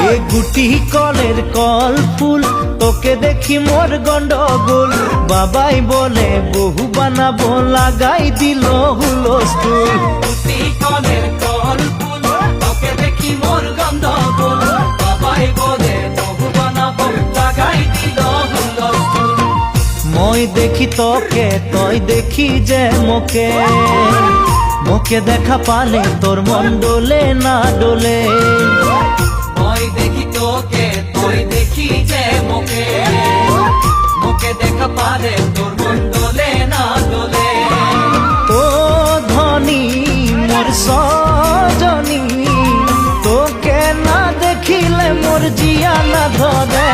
এ গুটি কলের কল ফুল তোকে দেখি মোর গন্ডগোল বাবাই বলে বহু বানাবো লাগাই দিল হুলস্থুল গুটি কলের কল ফুল তোকে দেখি মোর গন্ডগোল বাবাই বলে বহু বানাবো লাগাই দিল হুলস্থুল মই দেখি তোকে তই দেখি যে মোকে মোকে দেখা পালে তোর মন ডোলে না ডোলে মই দেখি তোকে তুই দেখি যে মোকে মোকে দেখা পারে তোর মন দোলে না দোলে ও ধনী মোর সজনী তোকে না দেখিলে মোর জিয়া না ধরে